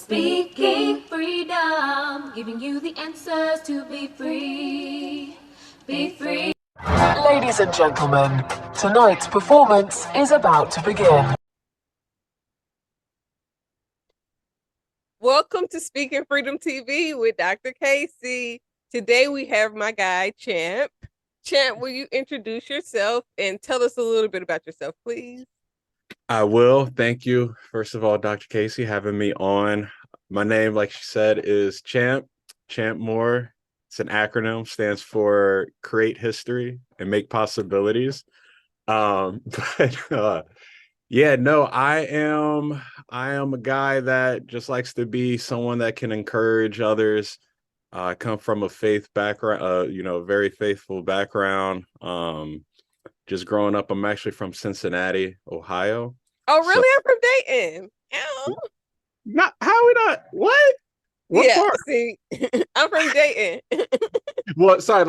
Speaking freedom, giving you the answers to be free. Be free. Ladies and gentlemen, tonight's performance is about to begin. Welcome to Speaking Freedom TV with Dr. Kaci. Today we have my guy, Champ. Champ, will you introduce yourself and tell us a little bit about yourself, please? I will. Thank you. First of all, Dr. Kaci, having me on. My name, like she said, is Champ Moore. It's an acronym, stands for Create History and Make Possibilities. But yeah, no, I am a guy that just likes to be someone that can encourage others. I come from a faith background, very faithful background. Just growing up, I'm actually from Cincinnati, Ohio. Oh, really? So, I'm from Dayton. Ow. Not how we not what? What yeah, part? See, I'm from Dayton. Well, sorry,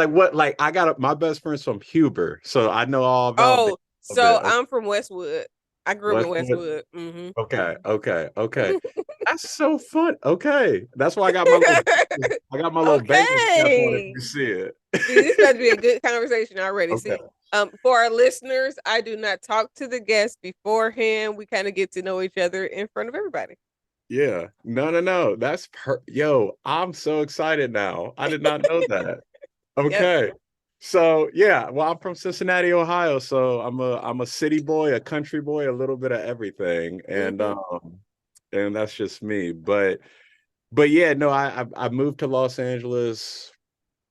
I got my best friend's from Huber, so I know all about. Oh, so I'm from Westwood. I grew up in Westwood. Mm-hmm. Okay. That's so fun. Okay, that's why I got my little bagel step on it. You see it. See, this is about to be a good conversation already. Okay. See, for our listeners, I do not talk to the guests beforehand. We kind of get to know each other in front of everybody. Yeah, no. That's yo. I'm so excited now. I did not know that. Okay. Yep. So yeah, well, I'm from Cincinnati, Ohio. So I'm a city boy, a country boy, a little bit of everything, and and that's just me. But yeah, no, I moved to Los Angeles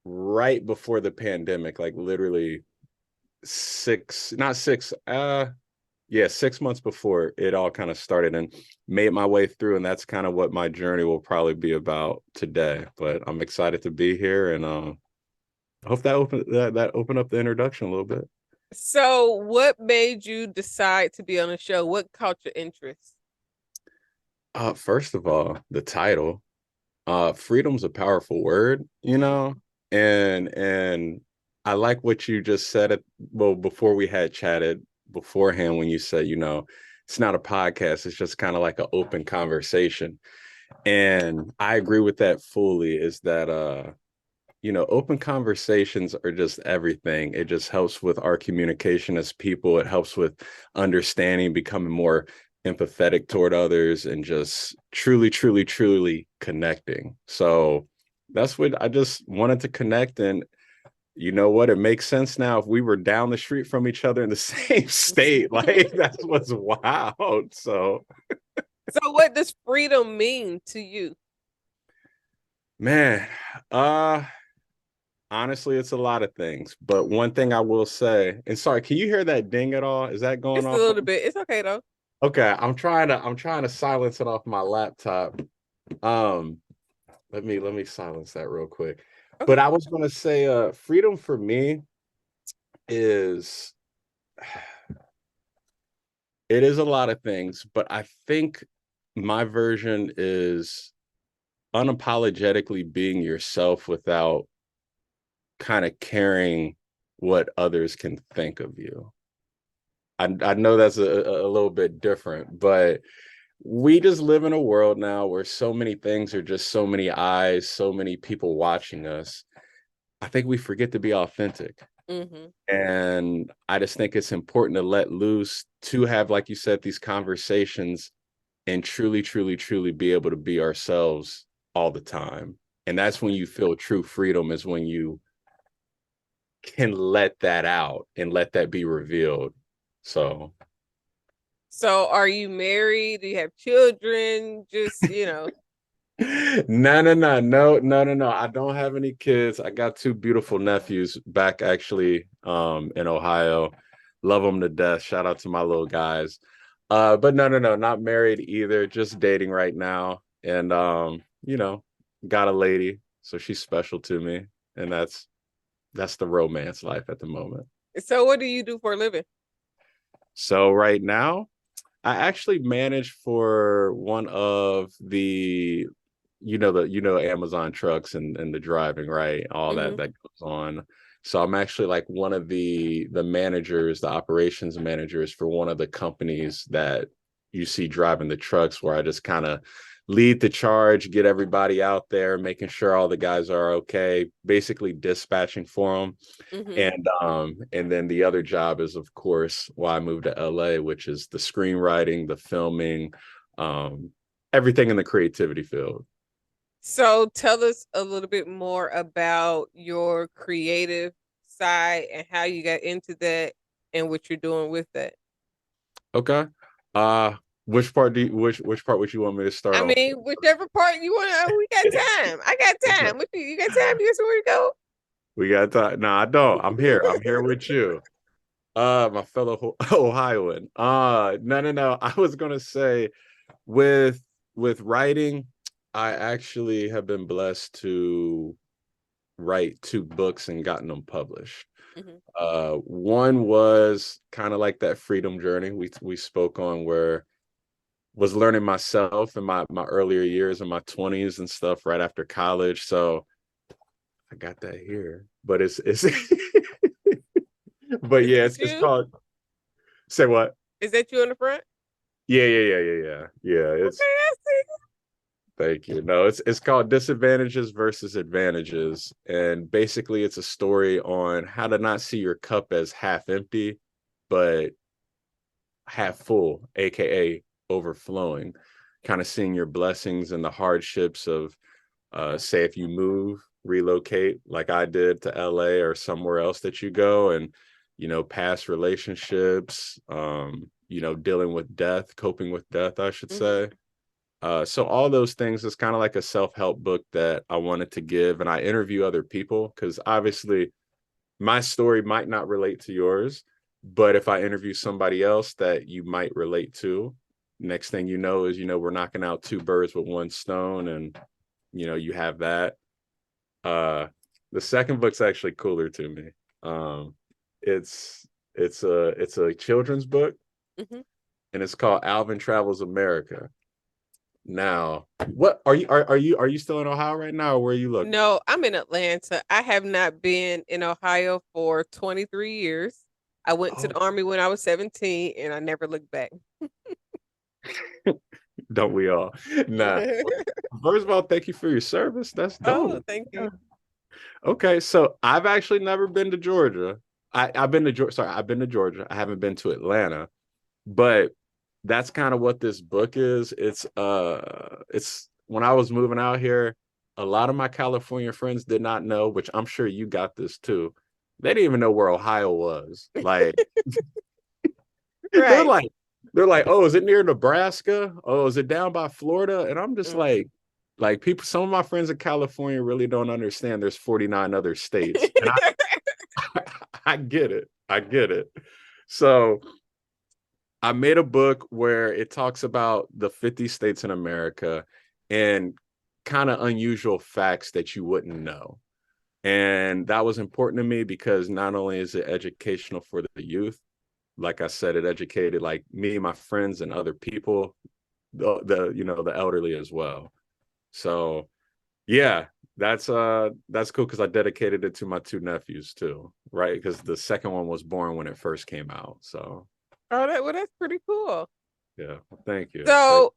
right before the pandemic, like literally 6 months before it all kind of started, and made my way through, and that's kind of what my journey will probably be about today. But I'm excited to be here, and I hope that opened up the introduction a little bit. So what made you decide to be on the show? What caught your interest? First of all, the title. Freedom's a powerful word, and I like what you just said before we had chatted beforehand, when you said, it's not a podcast, it's just kind of like an open conversation. And I agree with that fully, is that open conversations are just everything. It just helps with our communication as people. It helps with understanding, becoming more empathetic toward others, and just truly connecting. So that's what I just wanted to connect. And you know what? It makes sense now. If we were down the street from each other in the same state, like that's what's wild. So what does freedom mean to you? Man, honestly, it's a lot of things, but one thing I will say, and sorry, can you hear that ding at all? Is that going off? Just a little bit. It's okay though. Okay, I'm trying to silence it off my laptop. Let me silence that real quick. Okay. But I was going to say, freedom for me is it is a lot of things, but I think my version is unapologetically being yourself without kind of caring what others can think of you. I know that's a little bit different, but we just live in a world now where so many things are just so many eyes, so many people watching us. I think we forget to be authentic. Mm-hmm. And I just think it's important to let loose, to have, like you said, these conversations, and truly be able to be ourselves all the time. And that's when you feel true freedom, is when you can let that out and let that be revealed. So are you married? Do you have children? Just, No. I don't have any kids. I got 2 beautiful nephews back actually in Ohio. Love them to death. Shout out to my little guys. But no, not married either. Just dating right now. And got a lady, so she's special to me. And that's the romance life at the moment. So what do you do for a living? So right now, I actually manage for one of the, Amazon trucks and the driving, right? All that goes on. So I'm actually like one of the managers, the operations managers for one of the companies that you see driving the trucks, where I just kind of lead the charge, get everybody out there, making sure all the guys are okay, basically dispatching for them. And then the other job is, of course, why I moved to LA, which is the screenwriting, the filming, everything in the creativity field. So tell us a little bit more about your creative side and how you got into that and what you're doing with that. Okay. Which part would you want me to start I off mean, with? whichever part you want to, we got time. I got Okay. time. You got time? You got somewhere to go? We got time. No, I don't. I'm here. I'm here with you. My fellow Ohioan. No. I was gonna say with writing, I actually have been blessed to write 2 books and gotten them published. Mm-hmm. One was kind of like that freedom journey we spoke on, where was learning myself in my earlier years in my 20s and stuff right after college. So I got that here, but it's but Is yeah, that it's you? called, say what? Is that you in the front? Yeah. It's, Okay, I see. thank you. No, it's called Disadvantages versus Advantages. And basically it's a story on how to not see your cup as half empty, but half full, aka overflowing. Kind of seeing your blessings and the hardships of say if you move, relocate like I did to LA or somewhere else that you go, and past relationships, dealing with death, coping with death, I should say. So all those things is kind of like a self-help book that I wanted to give, and I interview other people because obviously my story might not relate to yours, but if I interview somebody else that you might relate to, next thing you know is we're knocking out 2 birds with 1 stone, and you have that. The second book's actually cooler to me. It's a children's book, Mm-hmm. and it's called Alvin Travels America. Now, what are you still in Ohio right now, or where are you looking? No, I'm in Atlanta. I have not been in Ohio for 23 years. I went to Oh, the Army when I was 17 and I never looked back. don't we all? Nah. First of all, thank you for your service. That's Oh, dope. thank Yeah. you. Okay, so I've actually never been to Georgia. I've been to Georgia. Sorry, I've been to Georgia. I haven't been to Atlanta, but that's kind of what this book is. It's when I was moving out here, a lot of my California friends did not know, which I'm sure you got this too. They didn't even know where Ohio was. Like they're Right. like they're like, oh, is it near Nebraska? Oh, is it down by Florida? And I'm just Mm. like people, some of my friends in California really don't understand there's 49 other states. And I get it. I get it. So I made a book where it talks about the 50 states in America and kind of unusual facts that you wouldn't know. And that was important to me because not only is it educational for the youth, like I said, it educated like me, my friends, and other people, the elderly as well. So yeah, that's cool because I dedicated it to my 2 nephews too, right? Because the second one was born when it first came out. So That's pretty cool. yeah, thank you. So,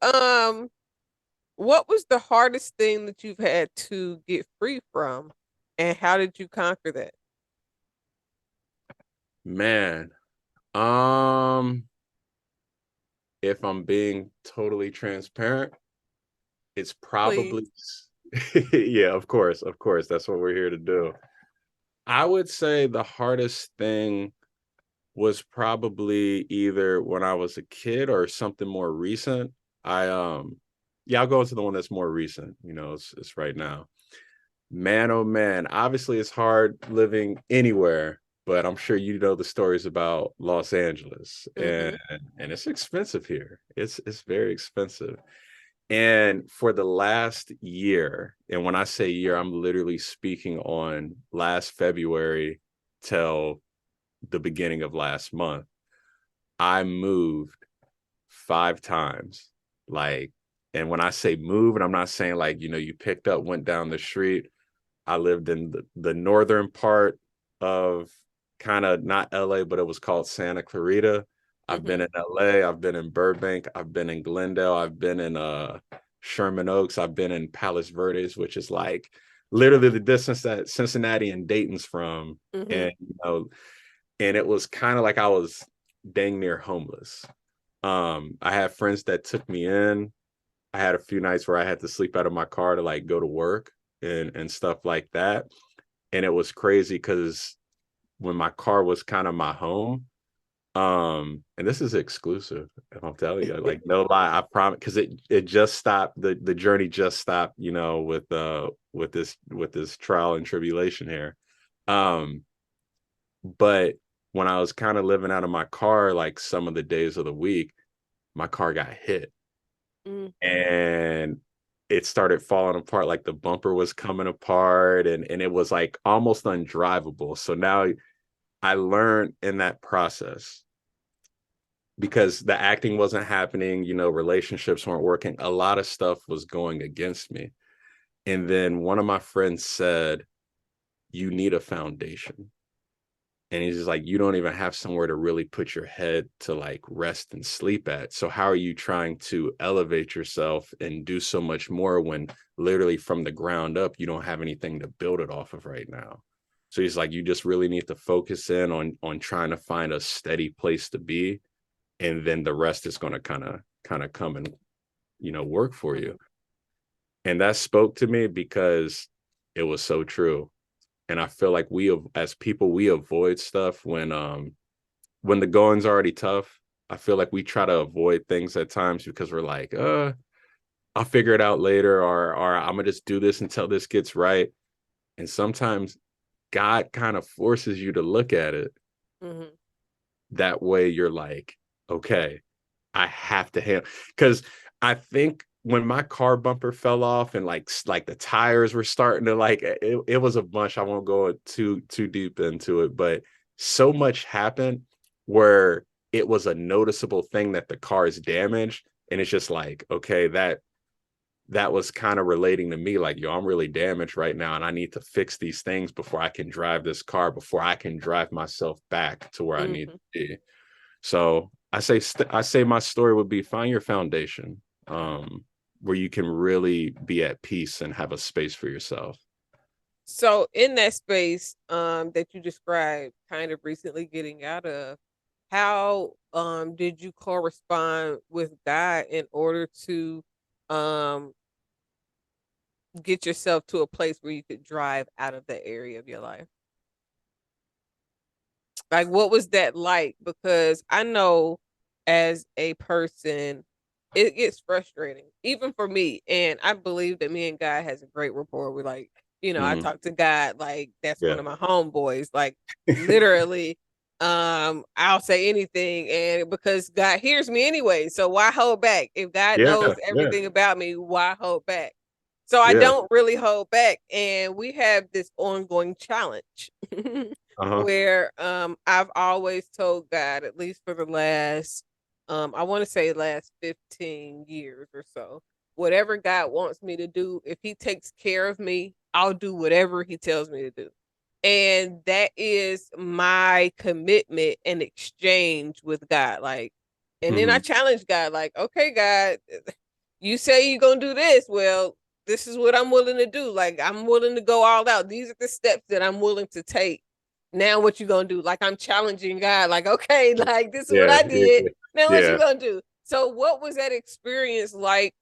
what was the hardest thing that you've had to get free from, and how did you conquer that? Man, if I'm being totally transparent, it's Please. probably yeah, of course, that's what we're here to do. I would say the hardest thing was probably either when I was a kid or something more recent. Yeah, I'll go into the one that's more recent. It's right now. Man, oh man, obviously it's hard living anywhere, but I'm sure you know the stories about Los Angeles, Mm-hmm. and it's expensive here. It's very expensive. And for the last year, and when I say year, I'm literally speaking on last February till the beginning of last month, I moved 5 times. Like, and when I say move, and I'm not saying like, you picked up, went down the street. I lived in the northern part of kind of not LA, but it was called Santa Clarita. I've been Mm-hmm. in LA, I've been in Burbank, I've been in Glendale, I've been in Sherman Oaks. I've been in Palos Verdes, which is like literally the distance that Cincinnati and Dayton's from. And, and it was kind of like I was dang near homeless. I have friends that took me in. I had a few nights where I had to sleep out of my car to like go to work and stuff like that. And it was crazy because when my car was kind of my home, and this is exclusive, I'll tell you, like no lie, I promise, because it just stopped, the journey just stopped, you know, with this trial and tribulation here. But when I was kind of living out of my car, like some of the days of the week, my car got hit. And it started falling apart, like the bumper was coming apart, and it was like almost undrivable. So now I learned in that process, because the acting wasn't happening, you know, relationships weren't working, a lot of stuff was going against me. And then one of my friends said, you need a foundation. And he's just like, you don't even have somewhere to really put your head to like rest and sleep at. So how are you trying to elevate yourself and do so much more when literally from the ground up, you don't have anything to build it off of right now? So he's like, you just really need to focus in on trying to find a steady place to be. And then the rest is going to kind of come and, you know, work for you. And that spoke to me because it was so true. And I feel like as people, we avoid stuff when the going's already tough. I feel like we try to avoid things at times because we're like, I'll figure it out later, or I'm gonna just do this until this gets right. And sometimes God kind of forces you to look at it. That way you're like, okay, I have to handle, because I think when my car bumper fell off and like the tires were starting to like, it was a bunch. I won't go too deep into it, but so much happened where it was a noticeable thing that the car is damaged. And it's just like, okay, that was kind of relating to me, like, yo, I'm really damaged right now, and I need to fix these things before I can drive this car, before I can drive myself back to where I need to be. So I say my story would be, find your foundation, where you can really be at peace and have a space for yourself. So in that space that you described, kind of recently getting out of, how did you correspond with God in order to um get yourself to a place where you could drive out of that area of your life? Like, what was that like? Because I know as a person, it gets frustrating, even for me. And I believe that me and God has a great rapport. We're like, I talk to God like that's one of my homeboys. Like literally, I'll say anything, and because God hears me anyway. So why hold back? If God knows everything about me, why hold back? So I don't really hold back. And we have this ongoing challenge where I've always told God, at least for the last I want to say last 15 years or so, whatever God wants me to do, if he takes care of me, I'll do whatever he tells me to do. And that is my commitment and exchange with God. Like, and then I challenge God, like, okay, God, you say you're going to do this. Well, this is what I'm willing to do. Like, I'm willing to go all out. These are the steps that I'm willing to take. Now what you gonna do? Like, I'm challenging God, like, okay, like this is what I did. Now what you gonna do? So what was that experience like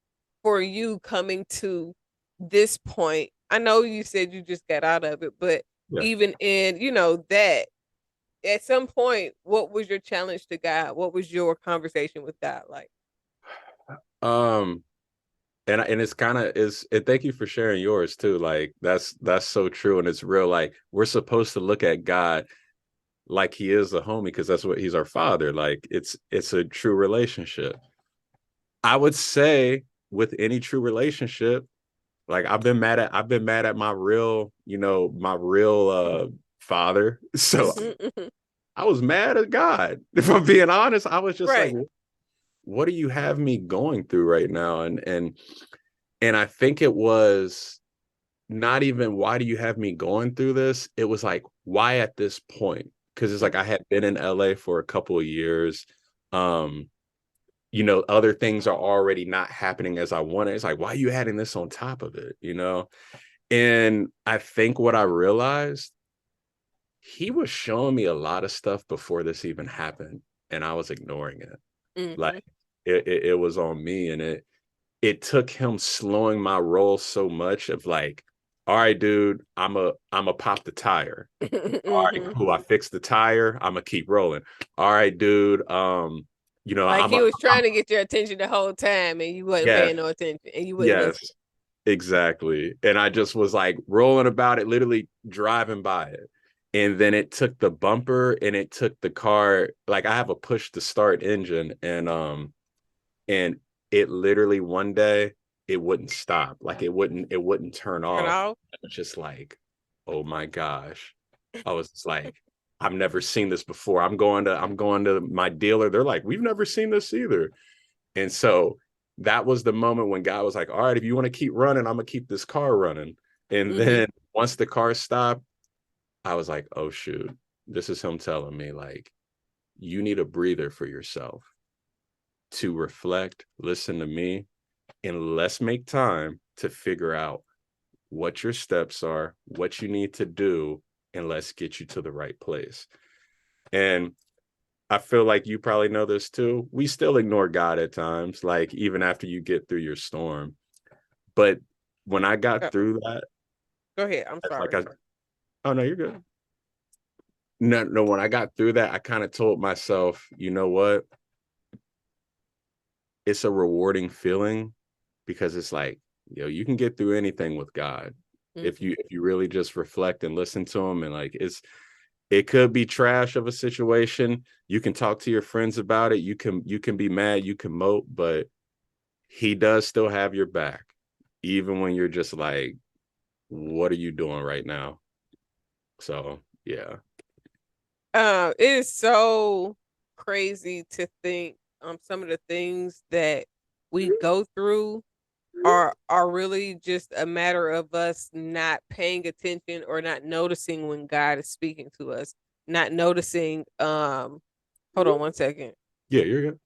for you coming to this point? I know you said you just got out of it, but even in, that at some point, what was your challenge to God? What was your conversation with God like? And it's kind of is, and thank you for sharing yours too. Like that's so true. And it's real. Like, we're supposed to look at God like he is a homie, because that's what he's our father. Like it's a true relationship. I would say with any true relationship, like I've been mad at my real, father. So I was mad at God. If I'm being honest, I was just like, what do you have me going through right now? And I think it was not even, why do you have me going through this? It was like, why at this point? Because it's like, I had been in LA for a couple of years. other things are already not happening as I wanted. It's like, why are you adding this on top of it? And I think what I realized, he was showing me a lot of stuff before this even happened, and I was ignoring it. Mm-hmm. Like it was on me, and it took him slowing my roll so much of like, all right, dude, I'm a pop the tire. All right, Mm-hmm. cool. I fixed the tire. I'm gonna keep rolling. All right, dude. Like he was trying to get your attention the whole time and you wasn't yes, paying no attention and you wouldn't yes, listen. exactly. And I just was like rolling about it, literally driving by it. And then it took the bumper and it took the car. Like I have a push to start engine, and it literally one day it wouldn't stop. Like it wouldn't turn Turn off. off. I was just like, oh my gosh. I was just like, I've never seen this before. I'm going to my dealer. They're like, we've never seen this either. And so that was the moment when God was like, all right, if you want to keep running, I'm gonna keep this car running. And Mm-hmm. then once the car stopped, I was like, oh shoot, this is him telling me like, you need a breather for yourself to reflect, listen to me, and let's make time to figure out what your steps are, what you need to do, and let's get you to the right place. And I feel like you probably know this too. We still ignore God at times, like even after you get through your storm. But when I got Go, through that, go ahead. I'm it's like sorry. oh no, you're good. No, no, when I got through that, I kind of told myself, you know what? It's a rewarding feeling because it's like, you can get through anything with God. If Mm-hmm. you really just reflect and listen to him, and like it could be trash of a situation. You can talk to your friends about it. You can be mad, you can mope, but he does still have your back, even when you're just like, what are you doing right now? So yeah. It is so crazy to think some of the things that we go through are really just a matter of us not paying attention or not noticing when God is speaking to us, not noticing hold on one second. Yeah, you're good.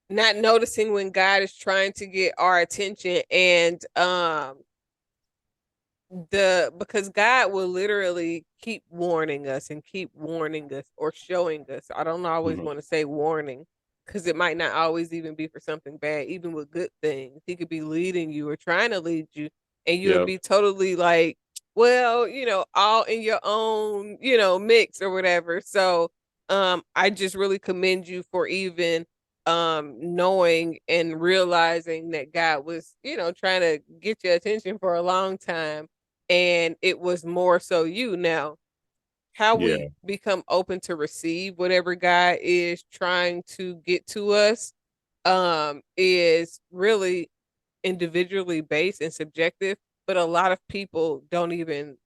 Not noticing when God is trying to get our attention and the because God will literally keep warning us and keep warning us or showing us. I don't always Mhm. want to say warning because it might not always even be for something bad, even with good things. He could be leading you or trying to lead you, and you'll Yeah. be totally like, well, all in your own, mix or whatever. So, I just really commend you for even knowing and realizing that God was, trying to get your attention for a long time and it was more so you. Now, how we Yeah. become open to receive whatever God is trying to get to us is really individually based and subjective, but a lot of people don't even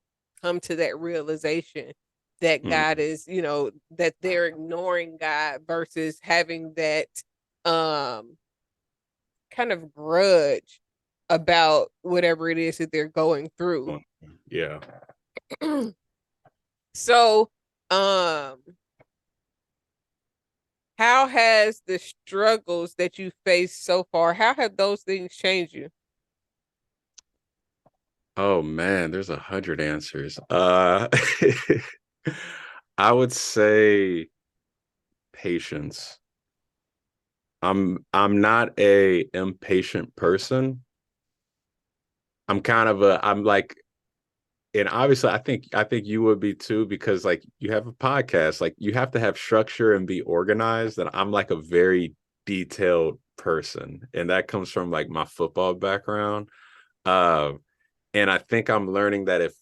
come to that realization that God Mhm. is, that they're ignoring God versus having that um kind of grudge about whatever it is that they're going through. Yeah. So, um, how has the struggles that you faced so far, how have those things changed you? Oh man, there's 100 answers. I would say patience. I'm not a impatient person. I'm like, and obviously I think you would be too, because like you have a podcast, like you have to have structure and be organized. And I'm like a very detailed person. And that comes from like my football background. Uh, and I think I'm learning that if,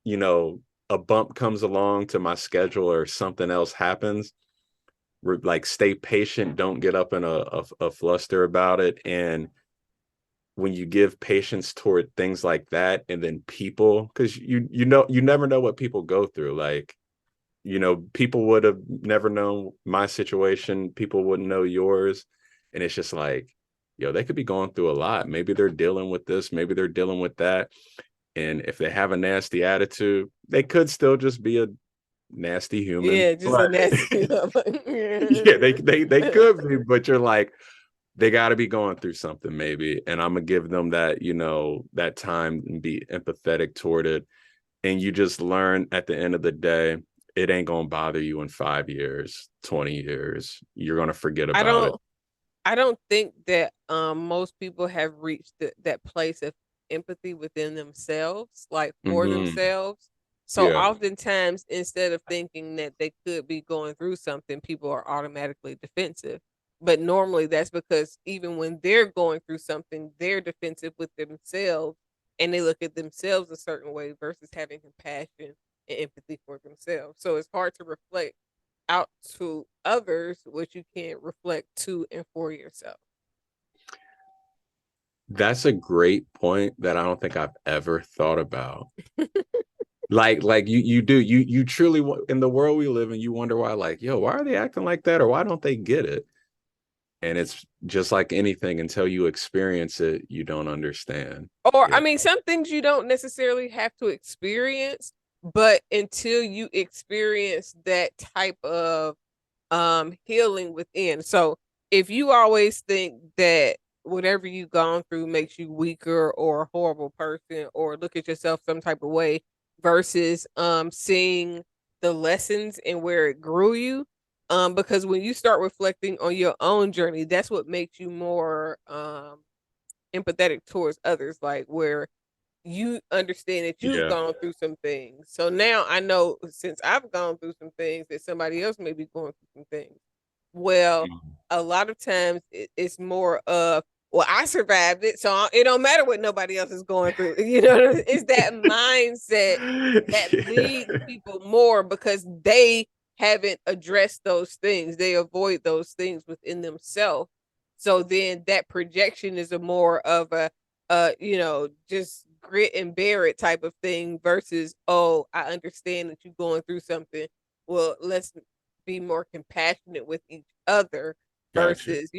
you know, a bump comes along to my schedule or something else happens, like stay patient, don't get up in a fluster about it. And when you give patience toward things like that, and then people, because you never know what people go through. Like, people would have never known my situation, people wouldn't know yours. And it's just like, they could be going through a lot. Maybe they're dealing with this, maybe they're dealing with that. And if they have a nasty attitude, they could still just be a nasty human. Yeah, just a nasty. Yeah, they could be, but you're like, they got to be going through something maybe, and I'm gonna give them that, that time and be empathetic toward it. And you just learn at the end of the day, it ain't gonna bother you in 5 years, 20 years. You're gonna forget I about it. don't I don't think that most people have reached that place of empathy within themselves, like for Mm-hmm. themselves. So Yeah, oftentimes, instead of thinking that they could be going through something, people are automatically defensive. But normally that's because even when they're going through something, they're defensive with themselves and they look at themselves a certain way versus having compassion and empathy for themselves. So it's hard to reflect out to others what you can't reflect to and for yourself. that's a great point that I don't think I've ever thought about. Like you do, you truly, in the world we live in, you wonder why, like, yo, why are they acting like that, or why don't they get it? And it's just like anything, until you experience it, you don't understand. Or, Yeah. I mean, some things you don't necessarily have to experience, but until you experience that type of healing within. So if you always think that whatever you've gone through makes you weaker or a horrible person or look at yourself some type of way versus seeing the lessons and where it grew you, because when you start reflecting on your own journey, that's what makes you more empathetic towards others, like where you understand that you've Yeah. gone through some things. So now I know, since I've gone through some things, that somebody else may be going through some things. Well, a lot of times it's more of, well, I survived it, so it don't matter what nobody else is going through. It's that mindset that Yeah. leads people more because they haven't addressed those things. They avoid those things within themselves. So then that projection is a more of a just grit and bear it type of thing versus, oh, I understand that you're going through something. Well, let's be more compassionate with each other Gotcha. versus,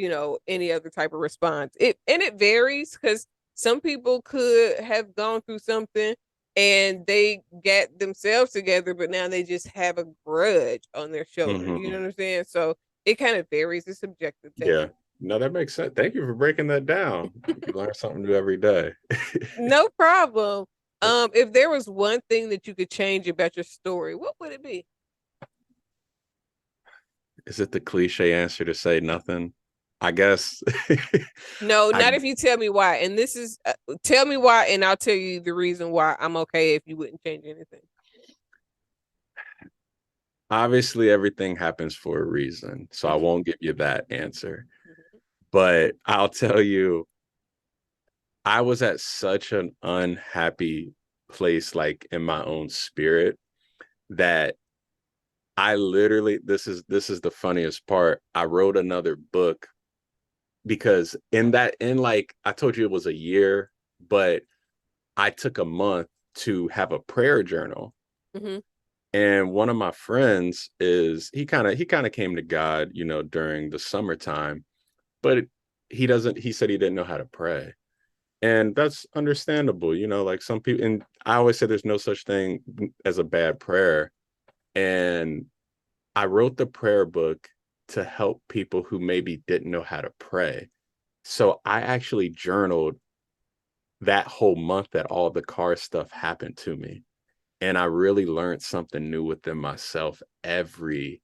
any other type of response. It varies because some people could have gone through something and they get themselves together, but now they just have a grudge on their shoulder. You know Mm-hmm. what I'm saying? So it kind of varies. It's subjective to Yeah. No, that makes sense. Thank you for breaking that down. You learn something new every day. No problem. If there was one thing that you could change about your story, what would it be? Is it the cliche answer to say nothing? I guess. No, I not if you tell me why. And this is tell me why, and I'll tell you the reason why I'm okay if you wouldn't change anything. Obviously everything happens for a reason, so I Mhm. won't give you that answer. Mhm. But I'll tell you, I was at such an unhappy place, like in my own spirit, that I literally, this is the funniest part. I wrote another book because in like I told you, it was a year, but I took a month to have a prayer journal. Mhm. And one of my friends is he kind of came to God, during the summertime, but he said he didn't know how to pray. And that's understandable, like some people, and I always say there's no such thing as a bad prayer. And I wrote the prayer book to help people who maybe didn't know how to pray. So I actually journaled that whole month that all the car stuff happened to me. And I really learned something new within myself every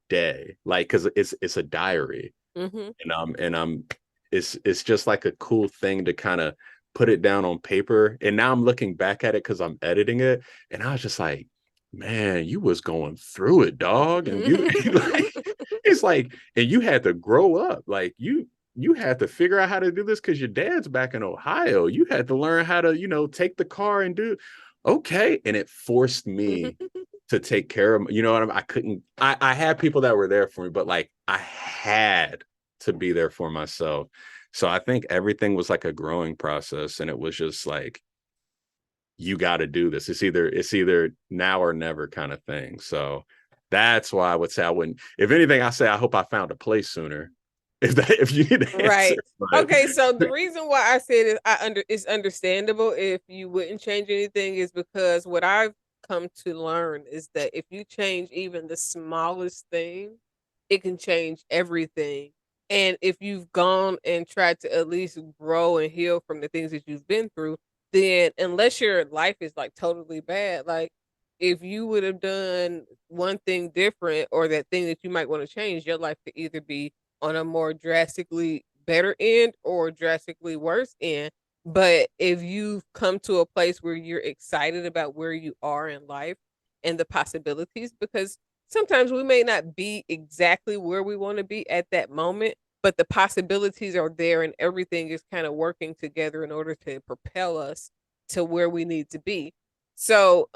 day. Like, cause it's a diary. Mhm. And I'm it's just like a cool thing to kind of put it down on paper. And now I'm looking back at it because I'm editing it. And I was just like, man, you was going through it, dog. And you like, it's like, and you had to grow up. Like you had to figure out how to do this because your dad's back in Ohio. You had to learn how to, take the car and do okay. And it forced me to take care of, what I couldn't, I had people that were there for me, but like I had to be there for myself. So I think everything was like a growing process, and it was just like, you got to do this. It's either now or never kind of thing. So that's why I would say I wouldn't. If anything, I say I hope I found a place sooner. If you need an answer, Right. but Okay, so the reason why I said it's understandable if you wouldn't change anything is because what I've come to learn is that if you change even the smallest thing, it can change everything. And if you've gone and tried to at least grow and heal from the things that you've been through, then unless your life is like totally bad, like if you would have done one thing different or that thing that you might want to change, your life could either be on a more drastically better end or drastically worse end. But if you've come to a place where you're excited about where you are in life and the possibilities, because sometimes we may not be exactly where we want to be at that moment, but the possibilities are there and everything is kind of working together in order to propel us to where we need to be. So,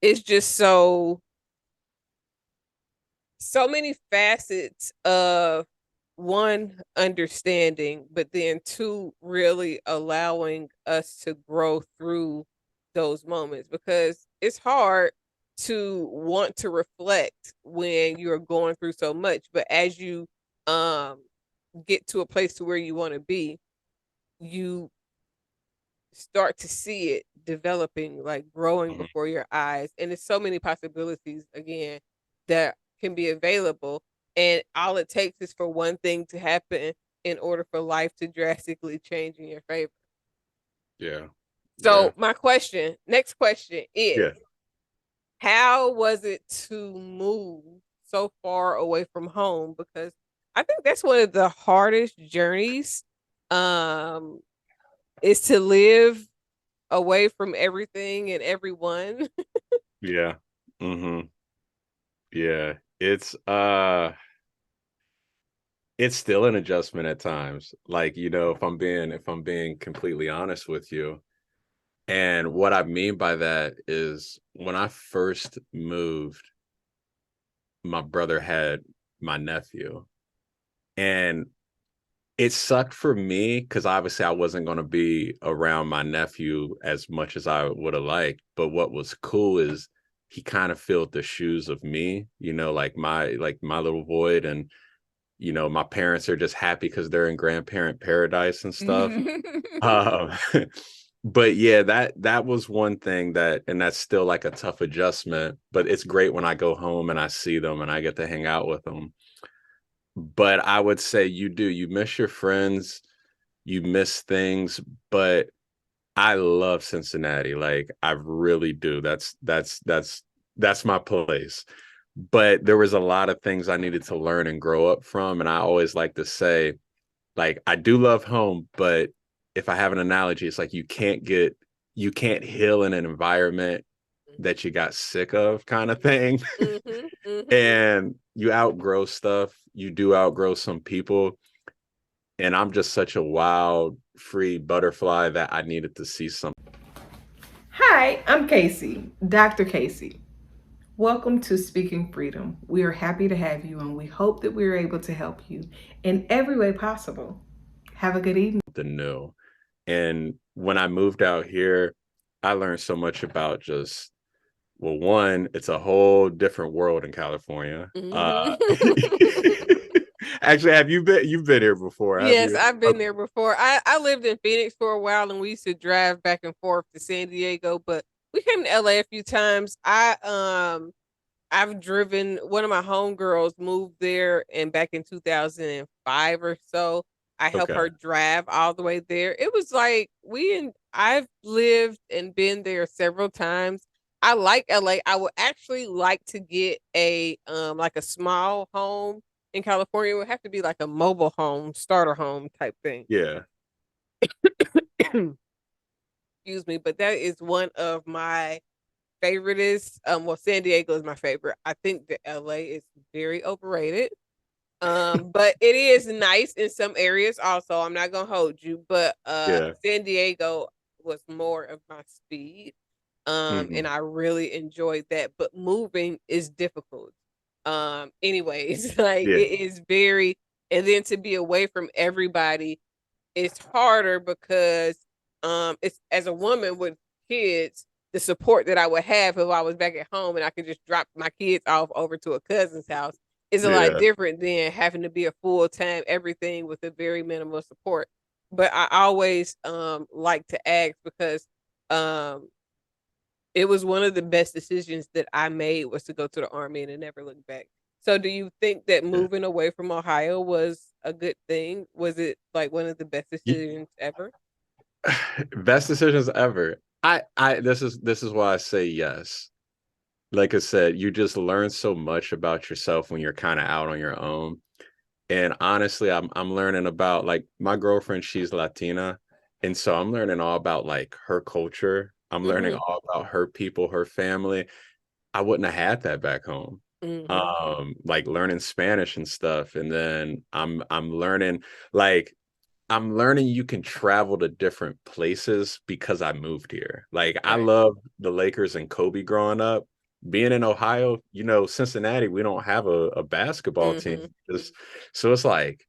it's just so many facets of one understanding, but then two really allowing us to grow through those moments because it's hard to want to reflect when you're going through so much. But as you um get to a place to where you want to be, you start to see it developing, like growing Mhm. before your eyes. And there's so many possibilities again that can be available. And all it takes is for one thing to happen in order for life to drastically change in your favor. Yeah. Yeah. So my next question is, Yeah. how was it to move so far away from home? Because I think that's one of the hardest journeys, um, is to live away from everything and everyone. Yeah. Hmm. Yeah. It's still an adjustment at times. Like, if I'm being completely honest with you. And what I mean by that is when I first moved, my brother had my nephew. And it sucked for me because obviously I wasn't going to be around my nephew as much as I would have liked. But what was cool is he kind of filled the shoes of me, like my little void. And my parents are just happy because they're in grandparent paradise and stuff. Um, but yeah, that was one thing and that's still like a tough adjustment, but it's great when I go home and I see them and I get to hang out with them. But I would say you miss your friends, you miss things, but I love Cincinnati. Like I really do. That's my place. But there was a lot of things I needed to learn and grow up from. And I always like to say, like, I do love home, but if I have an analogy, it's like you can't heal in an environment that you got sick of kind of thing. Mm-hmm, mm-hmm. And you outgrow stuff. You do outgrow some people. And I'm just such a wild, free butterfly that I needed to see something. Hi, I'm Kaci, Dr. Kaci. Welcome to Speaking Freedom. We are happy to have you and we hope that we are able to help you in every way possible. Have a good evening. New. And when I moved out here, I learned so much about just, well, one, it's a whole different world in California. Mm-hmm. Actually, you've been here before, have Yes, you? I've been there before. I lived in Phoenix for a while and we used to drive back and forth to San Diego, but we came to LA a few times. I've driven, one of my homegirls moved there and back in 2005 or so. I helped Okay. her drive all the way there. It was like I've lived and been there several times. I like LA. I would actually like to get a like a small home in California. It would have to be like a mobile home, starter home type thing. Yeah. Excuse me, but that is one of my favorite is well, San Diego is my favorite. I think that LA is very overrated. But it is nice in some areas also. I'm not gonna hold you, but Yeah. San Diego was more of my speed. And Hmm. I really enjoyed that. But moving is difficult. Anyways, like Yeah. it is very, and then to be away from everybody, it's harder because it's as a woman with kids, the support that I would have if I was back at home and I could just drop my kids off over to a cousin's house is a lot Yeah. different than having to be a full-time everything with a very minimal support. But I always like to ask because um It was one of the best decisions that I made was to go to the Army and never look back. So do you think that Yeah. moving away from Ohio was a good thing? Was it like one of the best decisions ever? Best decisions ever. This is why I say yes. Like I said, you just learn so much about yourself when you're kind of out on your own. And honestly, I'm learning about, like, my girlfriend, she's Latina. And so I'm learning all about like her culture. I'm learning Mhm. all about her people, her family. I wouldn't have had that back home. Mhm. Like learning Spanish and stuff. And then like I'm learning you can travel to different places because I moved here. Like, I Right. love the Lakers and Kobe growing up. Being in Ohio, Cincinnati, we don't have a basketball team. Mhm. So it's like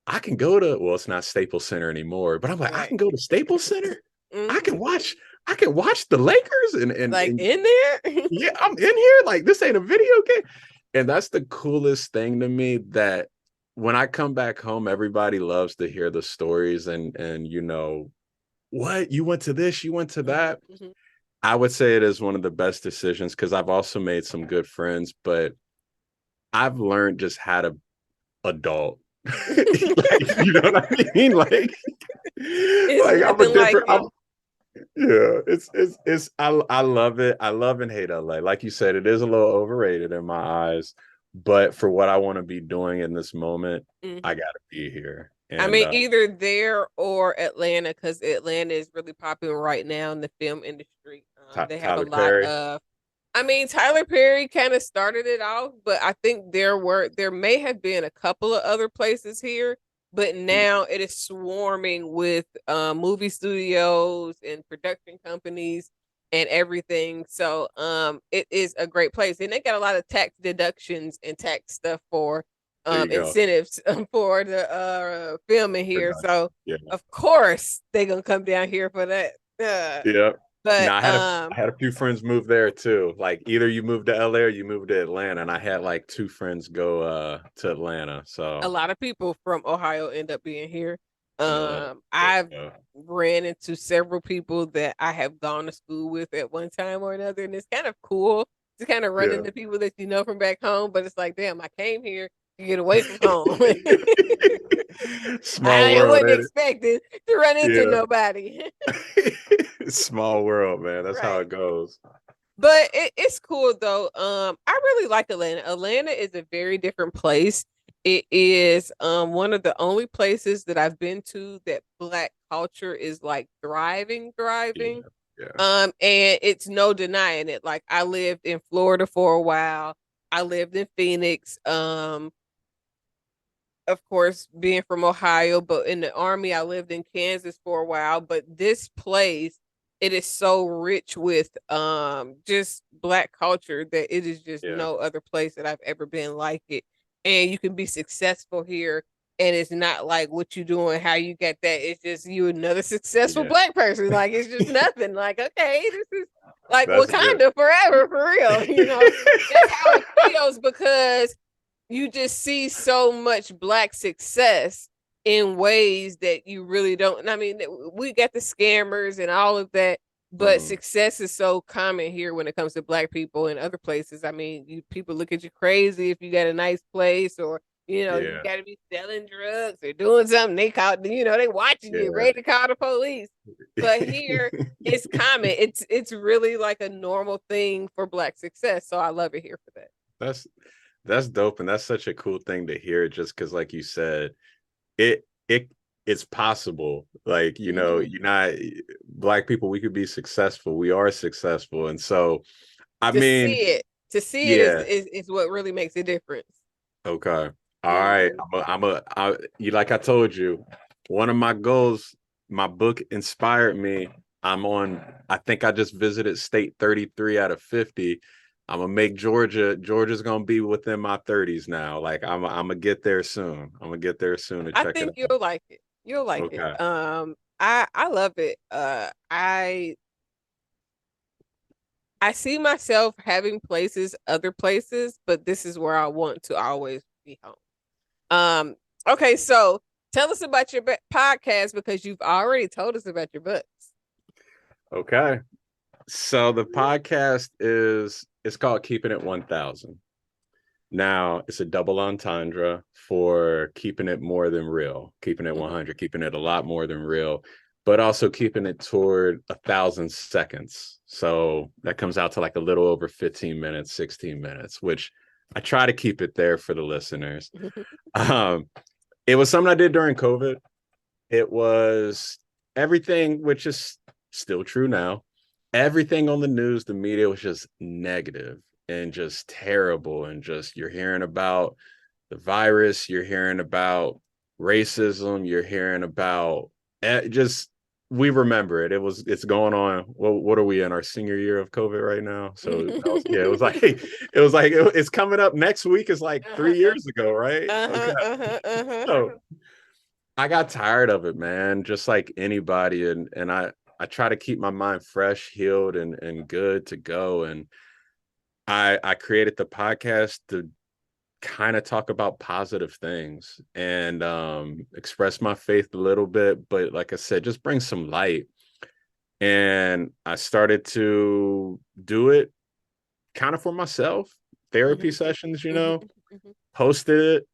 I can go to, well, it's not Staples Center anymore, but I'm like, I Right. can go to Staples Center. I Mhm. can watch, I can watch the Lakers Like and in there? yeah, I'm in here. Like, this ain't a video game. And that's the coolest thing to me, that when I come back home, everybody loves to hear the stories and what, you went to this, you went to that. Mhm. I would say it is one of the best decisions because I've also made some good friends, but I've learned just how to adult. Like, you know what I mean? It's Like I'm a nothing like different. it. Yeah, it's I love it. I love and hate LA. Like you said, it is a little overrated in my eyes, but for what I want to be doing in this moment, I Mhm. gotta be here. I And mean, either there or Atlanta, because Atlanta is really popular right now in the film industry. They have a Tyler lot Perry. of, I mean, Tyler Perry kind of started it off, but I think there may have been a couple of other places here, but now it is swarming with movie studios and production companies and everything. So it is a great place, and they got a lot of tax deductions and tax stuff for There you go. incentives for the filming here. So Yeah, of course they're gonna come down here for that. yeah. But Now I had a few friends move there too. Like, either you moved to LA or you moved to Atlanta, and I had like two friends go to Atlanta. a So lot of people from Ohio end up being here. yeah, there I've you go. ran into several people that I have gone to school with at one time or another, and it's kind of cool to kind of run Yeah. into people that you know from back home. But it's like, damn, I came here to get away from home. Small I world, wasn't ain't expecting to run into it? nobody. Yeah. Small world, man. That's how Right. it goes. But it's cool though. I really like Atlanta. Atlanta is a very different place. It is one of the only places that I've been to that Black culture is like thriving, Yeah, thriving. yeah, And it's no denying it. Like, I lived in Florida for a while. I lived in Phoenix. Of course, being from Ohio, but in the Army, I lived in Kansas for a while. But this place, it is so rich with just Black culture that it is just yeah, no other place that I've ever been like it. And you can be successful here, and it's not like what you doing, how you get that. It's just you another successful yeah. Black person. Like, it's just nothing. Like, okay, this is like That's good. Wakanda forever for real. That's how it feels, because you just see so much Black success in ways that you really don't. I mean, we got the scammers and all of that, but Mhm. success is so common here when it comes to Black people in other places. I mean, people look at you crazy if you got a nice place, or you Yeah, got to be selling drugs or doing something. They call, they watching you, yeah. ready to call the police. But here, it's common. It's really like a normal thing for Black success. So I love it here for that. That's that's dope, and that's such a cool thing to hear. Just because, like you said, it it it's possible. Like, Mhm. you're not Black people. We could be successful. We are successful, and so I To mean, see it to see it is yeah. is, is what really makes a difference. Okay. All right. Mhm. You, like I told you, one of my goals, my book inspired me. I think I just visited state 33 out of 50. I'm gonna make Georgia's gonna be within my 30s now. Like, I'm gonna get there soon. I'm gonna get there soon to I check it think out. you'll like it. You'll like it. Okay. I love it. I see myself having places, other places, but this is where I want to always be home. Um, okay, so tell us about your podcast, because you've already told us about your books. Okay. So the podcast it's called Keeping It 1000. Now it's a double entendre for keeping it more than real, keeping it 100, keeping it a lot more than real, but also keeping it toward 1,000 seconds. So that comes out to like a little over 15 minutes, 16 minutes, which I try to keep it there for the listeners. It was something I did during COVID. It was everything, which is still true now. Everything on the news, the media was just negative and just terrible. And just you're hearing about the virus, you're hearing about racism, you're hearing about just we remember it. It's going on. Well, what are we in our senior year of COVID right now? So yeah, it's coming up next week. Is like 3 years ago, right? Okay. So I got tired of it, man. Just like anybody, and I try to keep my mind fresh, healed, and good to go. And I created the podcast to kind of talk about positive things and express my faith a little bit, but like I said, just bring some light. And I started to do it kind of for myself, therapy sessions, posted it,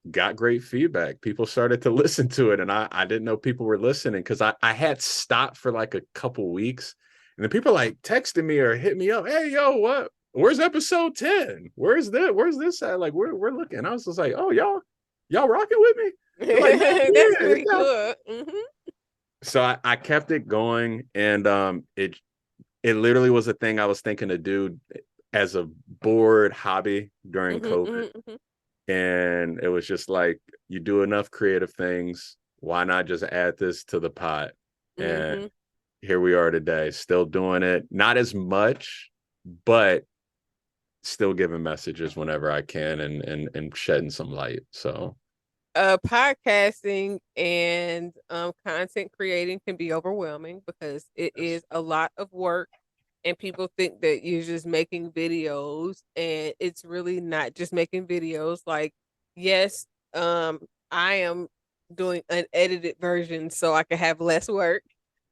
got great feedback. People started to listen to it, and I didn't know people were listening because I had stopped for like a couple weeks, and then people like texted me or hit me up, hey yo, where's episode 10? Where's this at? Like we're looking. I was just like, oh, y'all rocking with me? Like, that's pretty cool. So I kept it going, and it literally was a thing I was thinking to do as a bored hobby during COVID. And it was just like, you do enough creative things, why not just add this to the pot? And here we are today, still doing it, not as much, but still giving messages whenever I can and shedding some light. So podcasting and content creating can be overwhelming because it is a lot of work, and people think that you're just making videos, and it's really not just making videos. Like, yes, I am doing an edited version so I can have less work,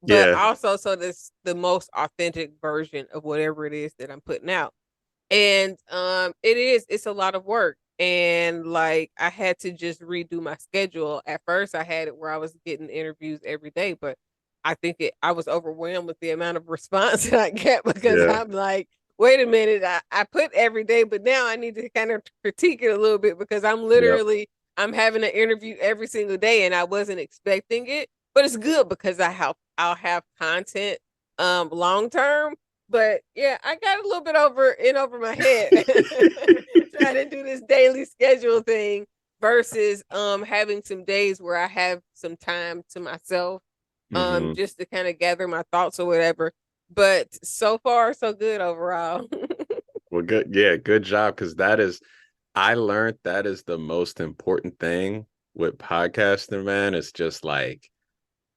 but also so this the most authentic version of whatever it is that I'm putting out. And it's a lot of work. And like I had to just redo my schedule. At first I had it where I was getting interviews every day, but I was overwhelmed with the amount of response that I get because I'm like, wait a minute, I put every day, but now I need to kind of critique it a little bit because I'm having an interview every single day and I wasn't expecting it. But it's good because I'll have content long term. But yeah, I got a little bit over my head trying to do this daily schedule thing versus having some days where I have some time to myself just to kind of gather my thoughts or whatever. But so far so good overall. Well, good. Yeah, good job. Because I learned that is the most important thing with podcasting, man. It's just like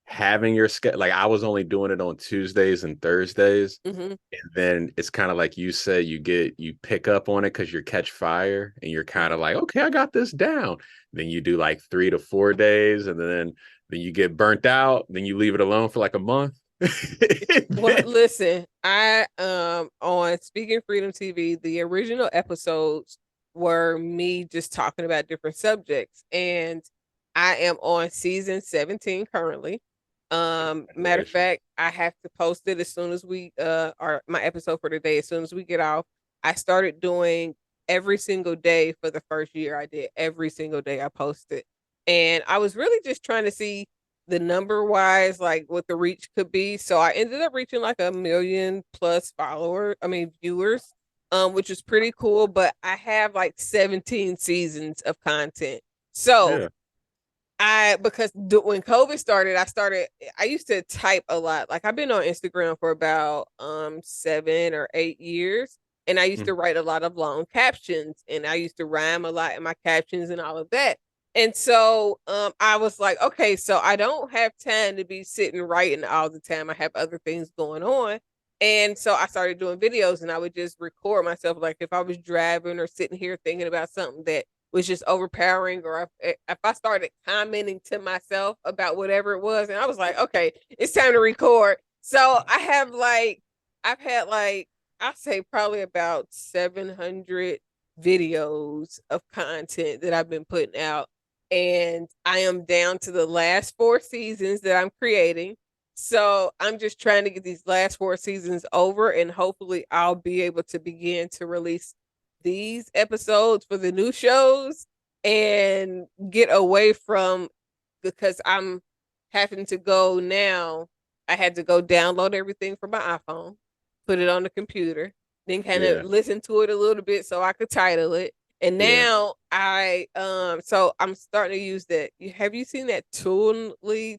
having your schedule. Like I was only doing it on Tuesdays and Thursdays. And then it's kind of like you said, you pick up on it because you catch fire and you're kind of like, okay, I got this down. Then you do like 3 to 4 days, and then you get burnt out. Then you leave it alone for like a month. Well, listen, I on Speaking Freedom TV, the original episodes were me just talking about different subjects, and I am on season 17 currently. Matter of fact, I have to post it as soon as we or my episode for today, as soon as we get off. I started doing every single day for the first year. I did every single day I posted, and I was really just trying to see the number wise, like what the reach could be. So I ended up reaching like 1 million plus viewers, which is pretty cool. But I have like 17 seasons of content. So because when COVID started, I used to type a lot. Like I've been on Instagram for about 7 or 8 years, and I used to write a lot of long captions, and I used to rhyme a lot in my captions and all of that. And so I was like, okay, so I don't have time to be sitting writing all the time. I have other things going on. And so I started doing videos, and I would just record myself. Like if I was driving or sitting here thinking about something that was just overpowering, or if I started commenting to myself about whatever it was, and I was like, okay, it's time to record. So I have like I've had like, I'll say probably about 700 videos of content that I've been putting out. And I am down to the last 4 seasons that I'm creating. So I'm just trying to get these last 4 seasons over, and hopefully I'll be able to begin to release these episodes for the new shows and get away from, because I'm having to go now. I had to go download everything from my iPhone, put it on the computer, then kind of Yeah. listen to it a little bit so I could title it. And Yeah. now so I'm starting to use that. Have you seen that Toonly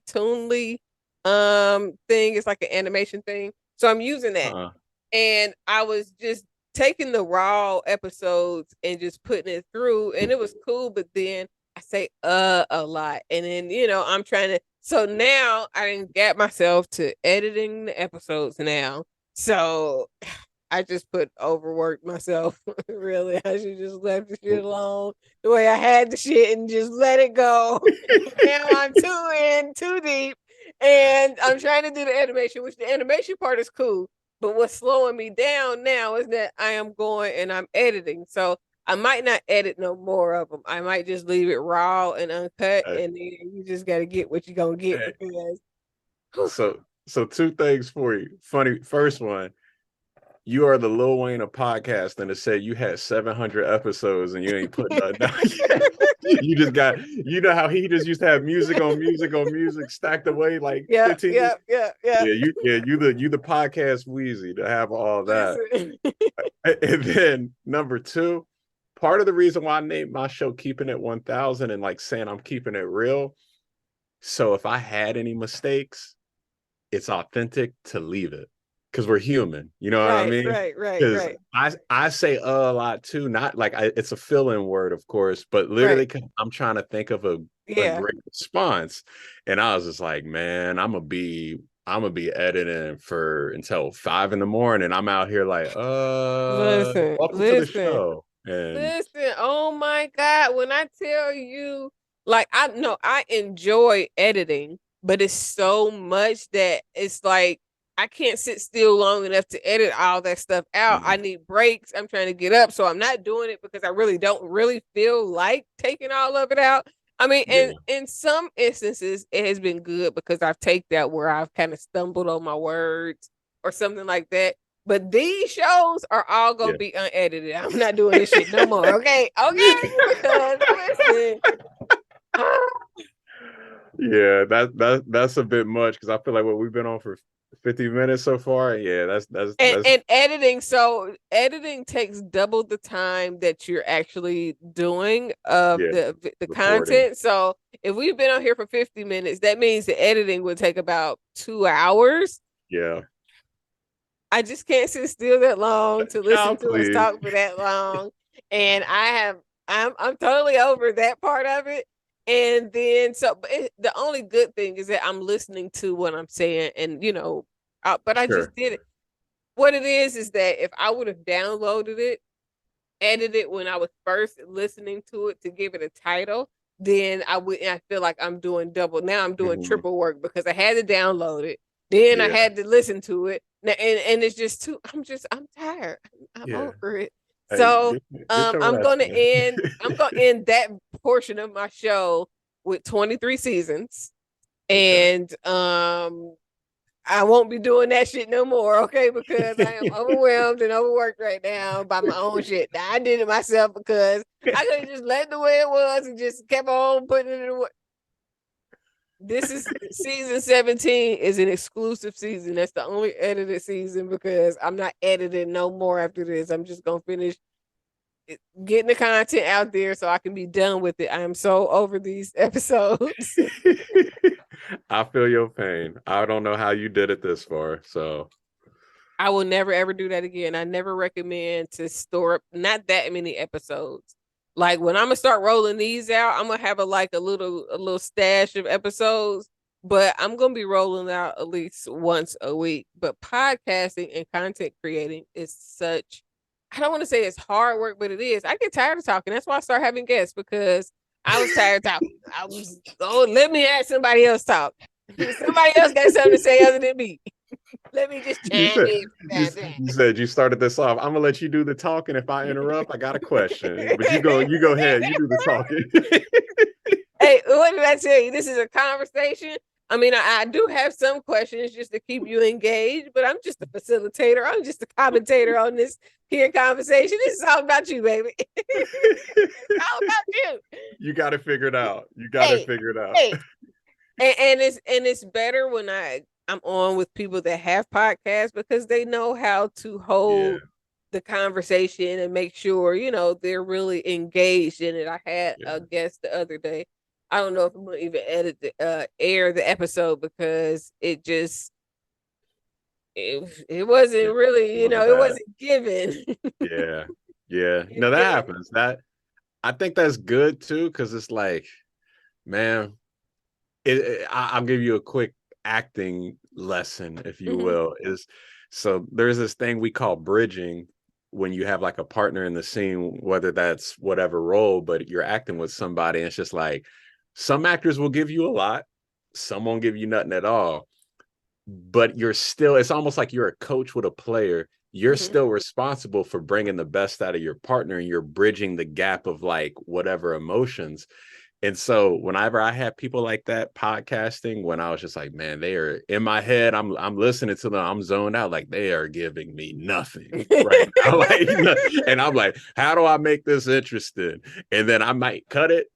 thing? It's like an animation thing. So I'm using that. Uh-uh. And I was just taking the raw episodes and just putting it through, and it was cool, but then I say a lot. And then, I'm trying to, so now I didn't get myself to editing the episodes now. So I just put overworked myself. Really, I should just left the shit alone the way I had the shit and just let it go. Now I'm too deep, and I'm trying to do the animation, which the animation part is cool. But what's slowing me down now is that I am going and I'm editing. So I might not edit no more of them. I might just leave it raw and uncut, Hey, and then you just got to get what you're gonna get, hey. because So two things for you. Funny, first one, you are the Lil Wayne of podcasting to say you had 700 episodes and you ain't put nothing out yet. You just got, how he just used to have music on music on music stacked away like yeah, 15 yeah. Yeah, you the podcast Wheezy to have all that. Listen. And then number two, part of the reason why I named my show Keeping It 1000 and like saying I'm keeping it real. So if I had any mistakes, it's authentic to leave it, because we're human. You know what I mean? Right. Because I say a lot too, not like it's a fill-in word, of course, but literally I'm trying to think of a great response. And I was just like, man, I'm gonna be editing for until 5 a.m. I'm out here like, welcome to the show. And Listen, oh my God. When I tell you, like, I enjoy editing, but it's so much that it's like I can't sit still long enough to edit all that stuff out. I need breaks. I'm trying to get up. So I'm not doing it because I really don't really feel like taking all of it out. I mean, and in some instances, it has been good because I've taken that where I've kind of stumbled on my words or something like that. But these shows are all gonna be unedited. I'm not doing this shit no more. Okay. Because listen. Yeah, that's a bit much, because I feel like what we've been on for 50 minutes so far. Yeah, that's and editing. So editing takes double the time that you're actually doing of the content. So if we've been on here for 50 minutes, that means the editing would take about 2 hours. Yeah. I just can't sit still that long to listen to us talk for that long. And I'm totally over that part of it. And then, the only good thing is that I'm listening to what I'm saying, and but I just did it. What it is that if I would have downloaded it, edited it when I was first listening to it to give it a title, then I feel like I'm doing double. Now I'm doing triple work because I had to download it. Then I had to listen to it. And it's just too, I'm tired. I'm over it. Hey, so I'm gonna end that portion of my show with 23 seasons. And I won't be doing that shit no more, okay? Because I am overwhelmed and overworked right now by my own shit. Now, I did it myself because I could have just let it the way it was and just kept on putting it away. This is season 17 is an exclusive season. That's the only edited season because I'm not editing no more after this. I'm just gonna finish getting the content out there so I can be done with it. I am so over these episodes. I feel your pain. I don't know how you did it this far, so I will never ever do that again. I never recommend to store up not that many episodes. Like when I'm gonna start rolling these out, I'm gonna have a little stash of episodes, but I'm gonna be rolling out at least once a week. But podcasting and content creating is such, I don't want to say it's hard work, but it is. I get tired of talking. That's why I start having guests, because I was tired of talking. I was, let me have somebody else talk. Somebody else got something to say other than me. Let me just You chime said in. you said you started this off. I'm gonna let you do the talking. If I interrupt, I got a question. But you go ahead. You do the talking. Hey, what did I tell you? This is a conversation. I mean, I do have some questions just to keep you engaged, but I'm just a facilitator. I'm just a commentator on this here conversation. This is all about you, baby. It's all about you. You got to figure it out. You got to Hey, figure it out. hey, and it's better when I'm on with people that have podcasts because they know how to hold the conversation and make sure they're really engaged in it. I had a guest the other day. I don't know if I'm gonna even air the episode because it wasn't really it wasn't given. Yeah. No, that happens. That I think that's good too, because it's like, man, I'll give you a quick acting lesson, if you will. So there's this thing we call bridging when you have like a partner in the scene, whether that's whatever role, but you're acting with somebody, and it's just like some actors will give you a lot, some won't give you nothing at all. But it's almost like you're a coach with a player. You're still responsible for bringing the best out of your partner, and you're bridging the gap of like whatever emotions. And so whenever I had people like that podcasting, when I was just like, man, they are in my head, I'm listening to them, I'm zoned out, like they are giving me nothing right now. And I'm like, how do I make this interesting? And then I might cut it.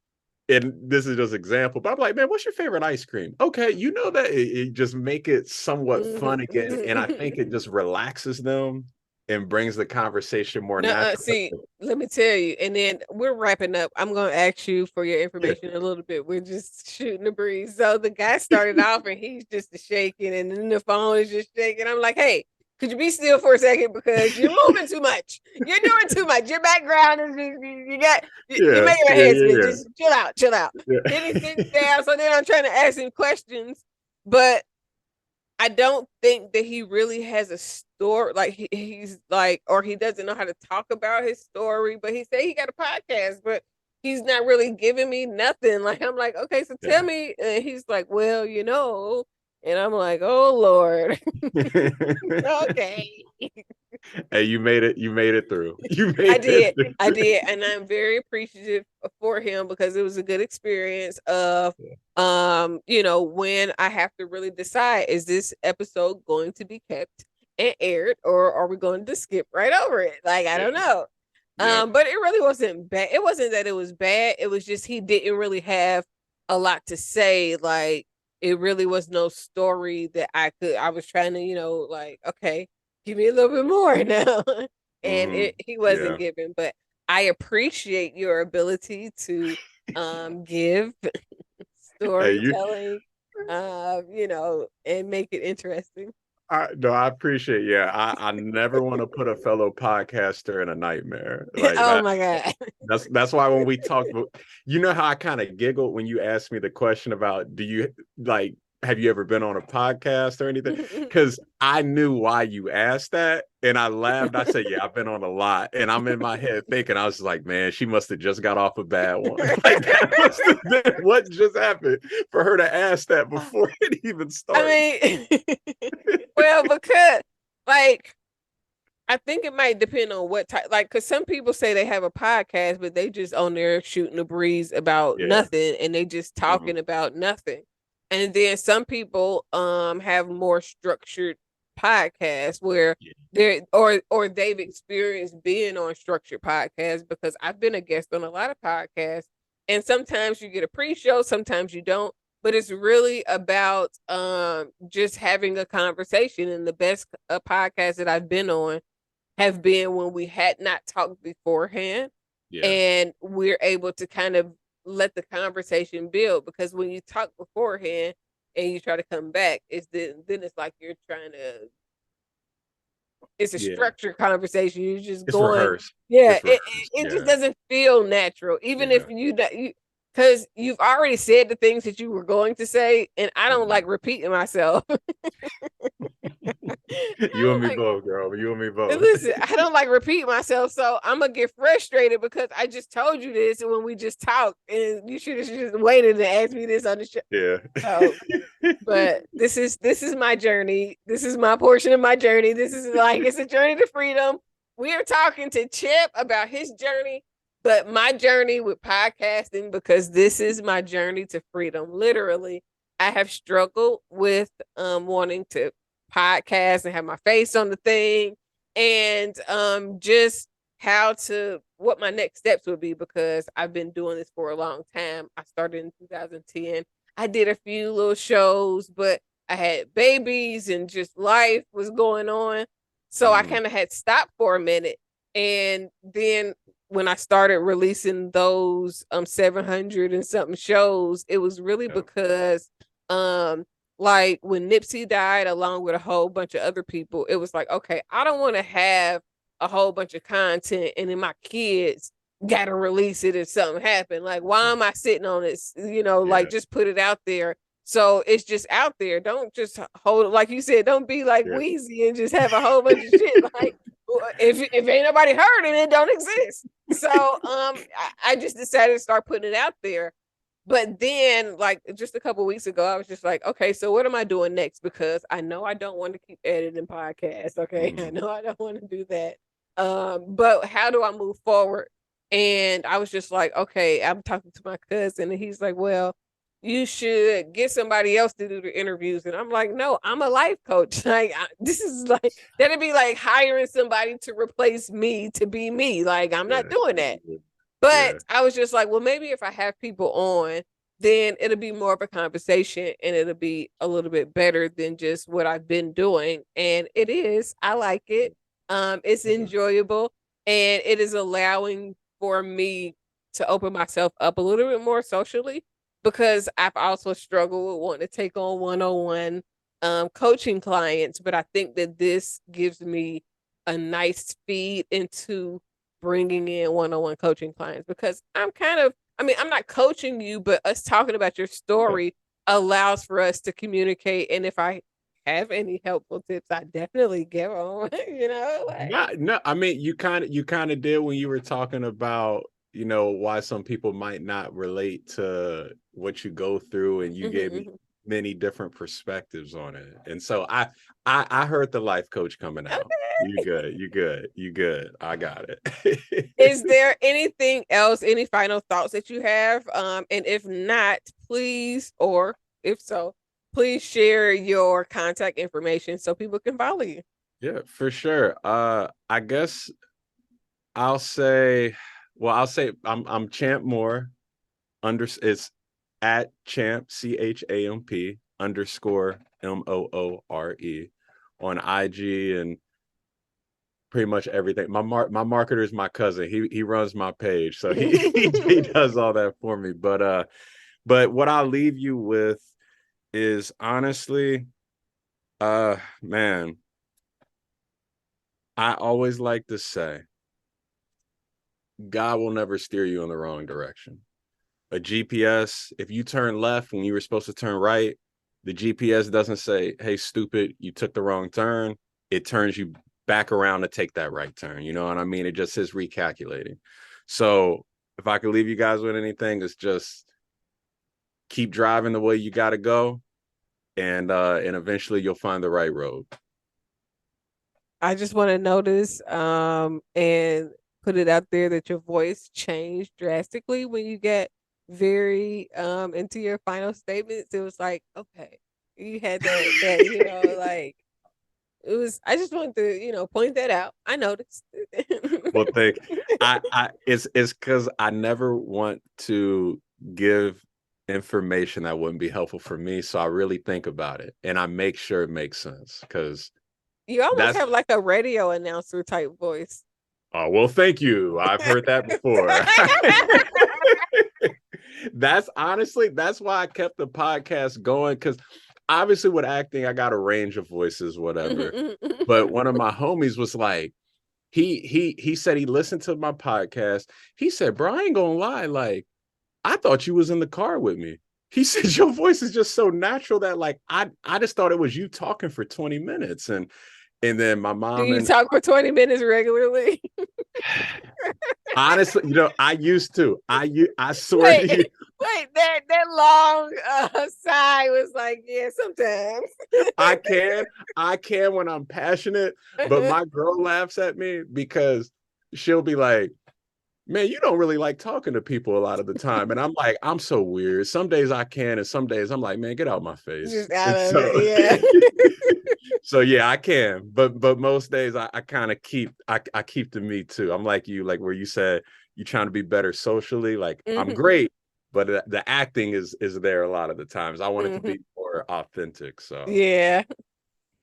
And this is just an example, but I'm like, man, what's your favorite ice cream? Okay, you know that it just make it somewhat fun again. And I think it just relaxes them and brings the conversation more natural. See, let me tell you, and then we're wrapping up. I'm going to ask you for your information a little bit. We're just shooting the breeze. So the guy started off and he's just shaking, and then the phone is just shaking. I'm like, hey, could you be still for a second because you're moving too much. You're doing too much. Your background is you make your head spin. Just chill out. Then he sits down. So then I'm trying to ask him questions, but I don't think that he really has a story. Like he's like, or he doesn't know how to talk about his story. But he said he got a podcast, but he's not really giving me nothing. Like I'm like, okay, so tell me. And he's like, well, and I'm like, oh Lord. Okay. Hey, you made it through. I did, and I'm very appreciative for him because it was a good experience of when I have to really decide, is this episode going to be kept and aired, or are we going to skip right over it? Like I don't know. But it really wasn't bad. It wasn't that it was bad. It was just he didn't really have a lot to say. Like it really was no story that I was trying to, like, okay, give me a little bit more now. And he wasn't giving, but I appreciate your ability to give storytelling, and make it interesting. I appreciate. Yeah, I never want to put a fellow podcaster in a nightmare. Like oh my God. That's why when we talk, you know how I kind of giggled when you asked me the question about have you ever been on a podcast or anything? Because I knew why you asked that. And I laughed. I said, yeah, I've been on a lot. And I'm in my head thinking, I was like, man, she must have just got off a bad one. Like, that must have been what just happened for her to ask that before it even started. I mean, well, because like, I think it might depend on what type, like, because some people say they have a podcast, but they just on there shooting the breeze about nothing, and they just talking about nothing. And then some people have more structured podcasts where they're or they've experienced being on structured podcasts, because I've been a guest on a lot of podcasts, and sometimes you get a pre-show, sometimes you don't, but it's really about just having a conversation. And the best podcasts that I've been on have been when we had not talked beforehand, and we're able to kind of let the conversation build, because when you talk beforehand and you try to come back, then it's like you're trying to, it's a structured conversation. You're just going rehearsed. It just doesn't feel natural, even if you because you've already said the things that you were going to say, and I don't like repeating myself. You and me both, girl. You and me both. Listen, I don't like repeating myself, so I'm gonna get frustrated because I just told you this when we just talked, and you should have just waited and asked me this on the show. Yeah. So But this is my journey. This is my portion of my journey. This is like, it's a journey to freedom. We are talking to Chip about his journey, but my journey with podcasting, because this is my journey to freedom. Literally, I have struggled with wanting to podcast and have my face on the thing, and just what my next steps would be, because I've been doing this for a long time. I started in 2010. I did a few little shows, but I had babies and just life was going on. So I kind of had stopped for a minute. And then when I started releasing those 700 and something shows, it was really because like when Nipsey died, along with a whole bunch of other people, it was like, okay, I don't want to have a whole bunch of content and then my kids gotta release it if something happened. Like, why am I sitting on it? Like, just put it out there. So it's just out there. Don't just hold it, like you said, don't be like Weezy and just have a whole bunch of shit. Like, if ain't nobody heard it, it don't exist. So I just decided to start putting it out there. But then, like, just a couple weeks ago, I was just like, okay, so what am I doing next? Because I know I don't want to keep editing podcasts. Okay. I know I don't want to do that. But how do I move forward? And I was just like, okay, I'm talking to my cousin, and he's like, well, you should get somebody else to do the interviews. And I'm like, no, I'm a life coach. Like, this is like, that'd be like hiring somebody to replace me to be me. Like, I'm not doing that. But I was just like, well, maybe if I have people on, then it'll be more of a conversation and it'll be a little bit better than just what I've been doing. And it is. I like it. It's enjoyable, and it is allowing for me to open myself up a little bit more socially, because I've also struggled with wanting to take on one-on-one coaching clients. But I think that this gives me a nice feed into bringing in one-on-one coaching clients, because I'm not coaching you, but us talking about your story allows for us to communicate. And if I have any helpful tips, I definitely give them. No, I mean, you kind of did when you were talking about, why some people might not relate to what you go through, and you gave me many different perspectives on it. And so I heard the life coach coming out. Okay. You good. I got it. Is there anything else, any final thoughts that you have? And if not, please, or if so, please share your contact information so people can follow you. Yeah, for sure. I guess I'll say I'm Champ Moore. It's at Champ CHAMP _MOORE on IG and pretty much everything. My marketer is my cousin. He runs my page, so he does all that for me. But what I'll leave you with is, honestly, man, I always like to say, God will never steer you in the wrong direction. A GPS, if you turn left when you were supposed to turn right, the GPS doesn't say, hey, stupid, you took the wrong turn. It turns you back around to take that right turn. You know what I mean? It just says recalculating. So if I could leave you guys with anything, it's just keep driving the way you got to go, and eventually you'll find the right road. I just want to notice and put it out there that your voice changed drastically when you get very into your final statements. It was like, okay, you had that like, it was, I just wanted to point that out. I noticed. Well, it's because I never want to give information that wouldn't be helpful for me, so I really think about it and I make sure it makes sense, because you almost have like a radio announcer type voice. Oh, well, thank you. I've heard that before. That's why I kept the podcast going, because obviously with acting, I got a range of voices, whatever. But one of my homies was like, he said he listened to my podcast. He said, bro, I ain't gonna lie, like, I thought you was in the car with me. He said, your voice is just so natural that, like, I just thought it was you talking for 20 minutes. And then my mom. Do you talk for 20 minutes regularly? Honestly, I used to. I swear to you. Wait, that long sigh was like, yeah, sometimes. I can when I'm passionate, but my girl laughs at me because she'll be like, man, you don't really like talking to people a lot of the time. And I'm like, I'm so weird. Some days I can, and some days I'm like, man, get out my face. Just out And of so, it, yeah. so yeah, I can. But most days I kind of I keep to me too. I'm like you, like where you said you trying to be better socially. Like I'm Mhm. great, but the acting is there a lot of the times. I want it to Mhm. be more authentic. So, Yeah.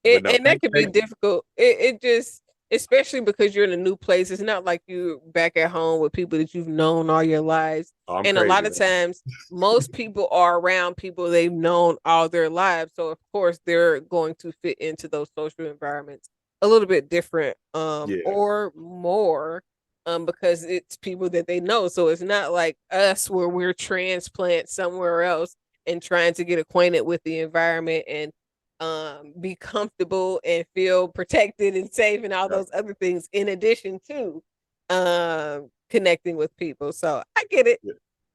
but no, And that can be thank difficult. It just, especially because you're in a new place. It's not like you're back at home with people that you've known all your lives. oh, I'm And a crazy. lot of times, most people are around people they've known all their lives. So of course, they're going to fit into those social environments a little bit different, Yeah, or more, because it's people that they know. So it's not like us where we're transplant somewhere else and trying to get acquainted with the environment and be comfortable and feel protected and safe and all yeah. those other things in addition to connecting with people. So I get it.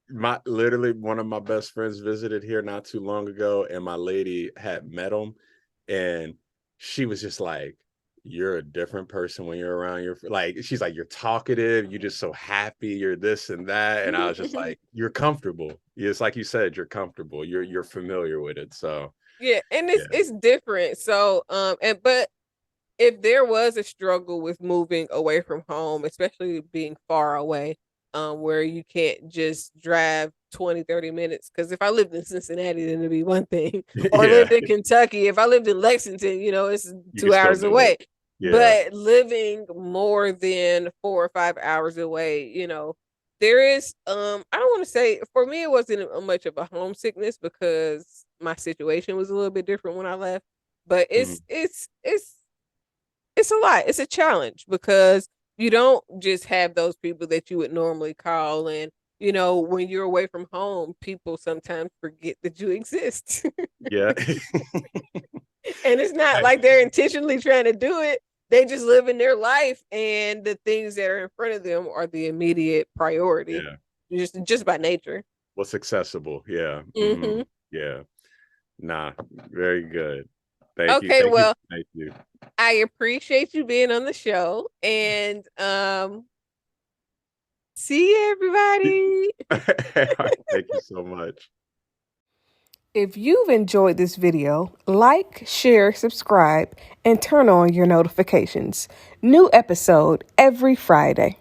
My literally one of my best friends visited here not too long ago, and my lady had met him, and she was just like, you're a different person when you're around your, like, she's like, you're talkative, you're just so happy, you're this and that. And I was just like, you're comfortable. It's like you said, you're comfortable, you're familiar with it. So Yeah, and yeah. it's different. So and but if there was a struggle with moving away from home, especially being far away, where you can't just drive 20-30 minutes, because if I lived in Cincinnati, then it'd be one thing, or Yeah, lived in Kentucky. If I lived in Lexington, it's you can two still hours do it. away. Yeah. But living more than 4 or 5 hours away, there is, I don't want to say, for me it wasn't much of a homesickness because my situation was a little bit different when I left, but Mhm. it's a lot. It's a challenge because you don't just have those people that you would normally call. And, when you're away from home, people sometimes forget that you exist. Yeah. And it's not like they're intentionally trying to do it. They just live in their life, and the things that are in front of them are the immediate priority, Yeah. just by nature. What's accessible? Yeah. Hmm. Yeah. Nah, very good. Thank you. Okay, Thank you. well, Thank you. I appreciate you being on the show, and see you, everybody. Thank you so much. If you've enjoyed this video, like, share, subscribe, and turn on your notifications. New episode every Friday.